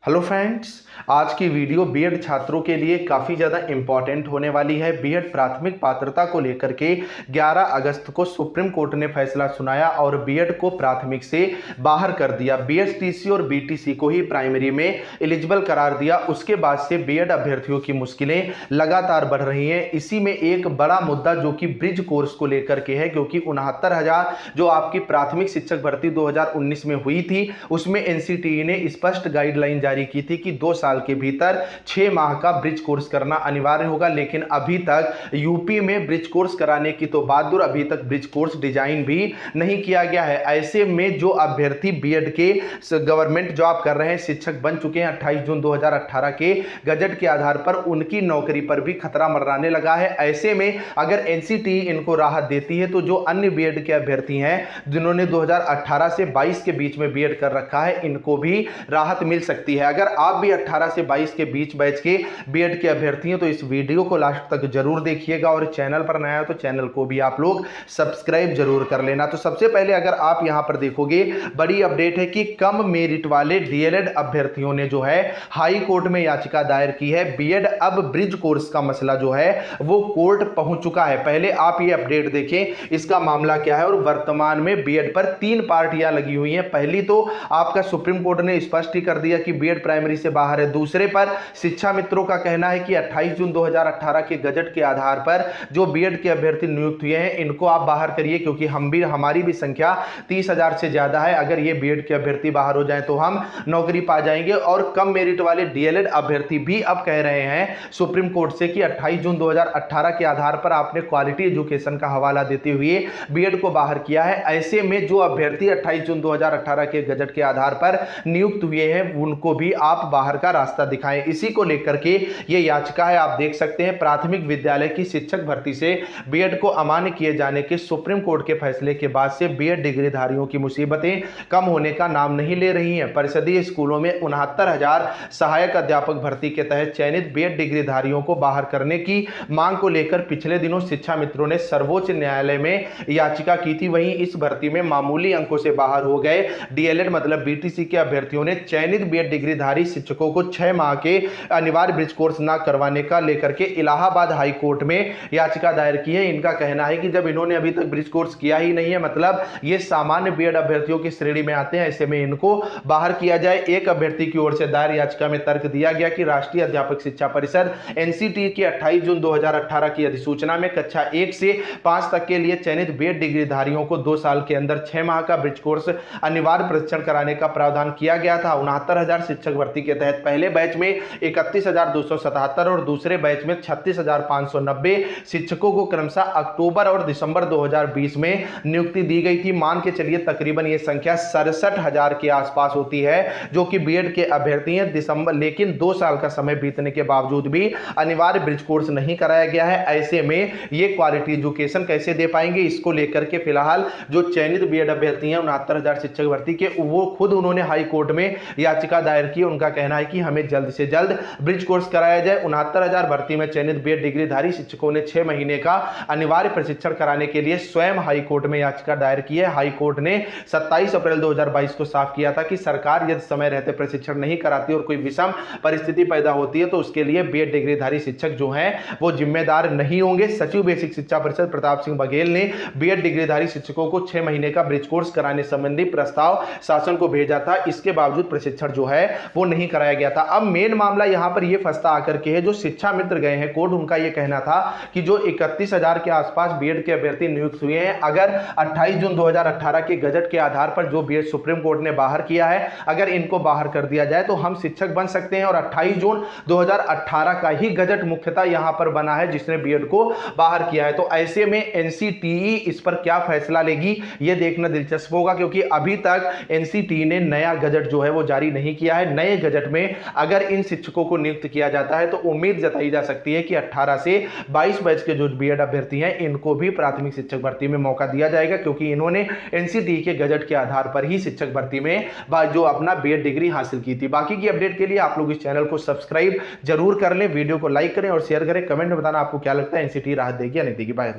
Hello friends, आज की video BEd छात्रों के लिए काफ़ी ज़्यादा इम्पॉर्टेंट होने वाली है। बीएड प्राथमिक पात्रता को लेकर के 11 अगस्त को सुप्रीम कोर्ट ने फैसला सुनाया और बीएड को प्राथमिक से बाहर कर दिया। बीएसटीसी और बीटीसी को ही प्राइमरी में एलिजिबल करार दिया। उसके बाद से बीएड अभ्यर्थियों की मुश्किलें लगातार बढ़ रही हैं। इसी में एक बड़ा मुद्दा जो कि ब्रिज कोर्स को लेकर के है, क्योंकि 69,000 जो आपकी प्राथमिक शिक्षक भर्ती 2019 में हुई थी, उसमें एनसीटीई ने स्पष्ट गाइडलाइन जारी की थी कि 2 साल के भीतर 6 माह का ब्रिज कोर्स करना अनिवार्य होगा। लेकिन अभी तक यूपी में ब्रिज कोर्स कराने की तो बात दूर, अभी तक ब्रिज कोर्स डिजाइन भी नहीं किया गया है। ऐसे में जो अभ्यर्थी बीएड के गवर्नमेंट जॉब कर रहे हैं, शिक्षक बन चुके हैं, 28 जून 2018 के गजट के आधार पर उनकी नौकरी पर भी खतरा मंडराने लगा है। ऐसे में अगर एनसीटीई इनको राहत देती है तो जो अन्य बीएड के अभ्यर्थी हैं जिन्होंने 2018 से 22 के बीच में बीएड कर रखा है, इनको भी राहत मिल सकती है। अगर आप भी 18 से 22 के बीच बैच के बीएड के अभ्यर्थी हैं तो इस वीडियो को लास्ट तक जरूर देखिएगा और चैनल पर नया हो तो चैनल को भी आप लोग सब्सक्राइब जरूर कर लेना। तो सबसे पहले अगर आप यहां पर देखोगे, बड़ी अपडेट है कि कम मेरिट वाले डीएलएड अभ्यर्थियों ने जो है हाई कोर्ट में याचिका दायर की है। बीएड अब ब्रिज कोर्स का मसला जो है वो कोर्ट पहुंच चुका है। पहले आप ये अपडेट देखें, इसका मामला क्या है। और वर्तमान में बीएड पर 3 पार्टियां लगी हुई हैं। पहली तो आपका सुप्रीम कोर्ट ने स्पष्ट ही कर दिया कि बीएड प्राइमरी से बाहर है। दूसरे पर शिक्षा मित्रों का कहना है कि 28 जून 2018 के गजट के आधार पर जो बीएड के अभ्यर्थी नियुक्त हुए हैं, इनको आप बाहर करिए, क्योंकि हमारी भी संख्या 30,000 से ज्यादा है। अगर ये बीएड के अभ्यर्थी बाहर हो जाए तो हम नौकरी पा जाएंगे। और कम मेरिट वाले डीएलएड अभ्यर्थी भी अब कह रहे हैं सुप्रीम कोर्ट से कि 28 जून 2018 के आधार पर आपने क्वालिटी एजुकेशन का हवाला देते हुए बीएड को बाहर किया है। ऐसे में जो अभ्यर्थी 28 जून 2018 के गजट के आधार पर नियुक्त हुए हैं, उनको भी आप बाहर का रास्ता दिखाएं। इसी को लेकर के ये याचिका है। आप देख सकते हैं, प्राथमिक विद्यालय की शिक्षक भर्ती से बीएड को अमान्य किए जाने के सुप्रीम कोर्ट के फैसले के बाद से बीएड डिग्रीधारियों की मुसीबतें कम होने का नाम नहीं ले रही हैं। परिषदीय स्कूलों में 69,000 सहायक अध्यापक भर्ती के तहत चयनित बीएड डिग्रीधारियों को बाहर करने की मांग को लेकर पिछले दिनों शिक्षा मित्रों ने सर्वोच्च न्यायालय में याचिका की थी। वहीं इस भर्ती में मामूली अंकों से बाहर हो गए डीएलएड मतलब बीटीसी के अभ्यर्थियों ने चयनित बीएड डिग्रीधारी शिक्षकों को 6 माह के अनिवार्य ब्रिज कोर्स न करवाने का लेकर के इलाहाबाद हाई कोर्ट में याचिका दायर की है। इनका कहना है कि जब इन्होंने अभी तक ब्रिज कोर्स किया ही नहीं है, मतलब ये सामान्य बीएड अभ्यर्थियों की श्रेणी में आते हैं, ऐसे में इनको बाहर किया जाए। एक अभ्यर्थी की ओर से दायर याचिका में तर्क दिया गया कि राष्ट्रीय अध्यापक शिक्षा परिषद एनसीटीई की 28 जून 2018 की अधिसूचना में कक्षा 1 से 5 तक के लिए चयनित बीएड डिग्रीधारियों को 2 साल के अंदर 6 माह का ब्रिज कोर्स अनिवार्य प्रशिक्षण कराने का प्रावधान किया गया था। 69,000 शिक्षक भर्ती के तहत पहले बैच में 31,277 और दूसरे बैच में 36,590 शिक्षकों को क्रमशः अक्टूबर और दिसंबर 2020 में नियुक्ति दी गई थी। मान के चलिए तकरीबन ये संख्या 67,000 के आसपास होती है जो कि बीएड के अभ्यर्थी हैं। दिसंबर लेकिन 2 साल का समय बीतने के बावजूद भी अनिवार्य ब्रिज कोर्स नहीं कराया गया है। ऐसे में ये क्वालिटी एजुकेशन कैसे दे पाएंगे, इसको लेकर के फिलहाल जो चयनित बीएड अभ्यर्थी हैं 69,000 शिक्षक भर्ती के, वो खुद उन्होंने हाई कोर्ट में याचिका दायर की। उनका कहना है कि हमें जल्द से जल्द ब्रिज कोर्स कराया जाए। 69,000 भर्ती में चयनित बीएड डिग्रीधारी शिक्षकों ने 6 महीने का अनिवार्य प्रशिक्षण कराने के लिए स्वयं हाई कोर्ट में याचिका दायर की है। हाई कोर्ट ने 27 अप्रैल 2022 को साफ किया था कि सरकार यदि समय रहते प्रशिक्षण नहीं कराती और कोई विषम परिस्थिति पैदा होती है तो उसके लिए बीएड डिग्रीधारी शिक्षक जो हैं वो जिम्मेदार नहीं होंगे। सचिव बेसिक शिक्षा परिषद प्रताप सिंह बघेल ने बीएड डिग्रीधारी शिक्षकों को 6 महीने का ब्रिज कोर्स कराने संबंधी प्रस्ताव शासन को भेजा था। इसके बावजूद प्रशिक्षण जो है वो नहीं कराया गया था। अब मेन मामला यहां पर यह फंसता आकर के है, जो शिक्षा मित्र गए हैं कोर्ट, उनका यह कहना था कि जो 31,000 के आसपास बीएड के अभ्यर्थी नियुक्त हुए हैं, अगर 28 जून 2018 के गजट के आधार पर जो बीएड सुप्रीम कोर्ट ने बाहर किया है, अगर इनको बाहर कर दिया जाए तो हम शिक्षक बन सकते हैं। और 28 जून 2018 का ही गजट मुख्यतः यहां पर बना है जिसने बीएड को बाहर किया है। तो ऐसे में एनसीटीई इस पर क्या फैसला लेगी यह देखना दिलचस्प होगा, क्योंकि अभी तक एनसीटीई ने नया गजट जो है वो जारी नहीं किया है। नए गजट में अगर इन शिक्षकों को नियुक्त किया जाता है तो उम्मीद जताई जा सकती है कि 18 से 22 बैच के जो बीएड अभ्यर्थी हैं इनको भी प्राथमिक शिक्षक भर्ती में मौका दिया जाएगा, क्योंकि इन्होंने एनसीटीई के गजट के आधार पर ही शिक्षक भर्ती में जो अपना बीएड डिग्री हासिल की थी। बाकी की अपडेट के लिए आप लोग इस चैनल को सब्सक्राइब जरूर कर लें, वीडियो को लाइक करें और शेयर करें। कमेंट में बताना आपको क्या लगता है एनसीटीई राहत देगी या नहीं देगी। बाय।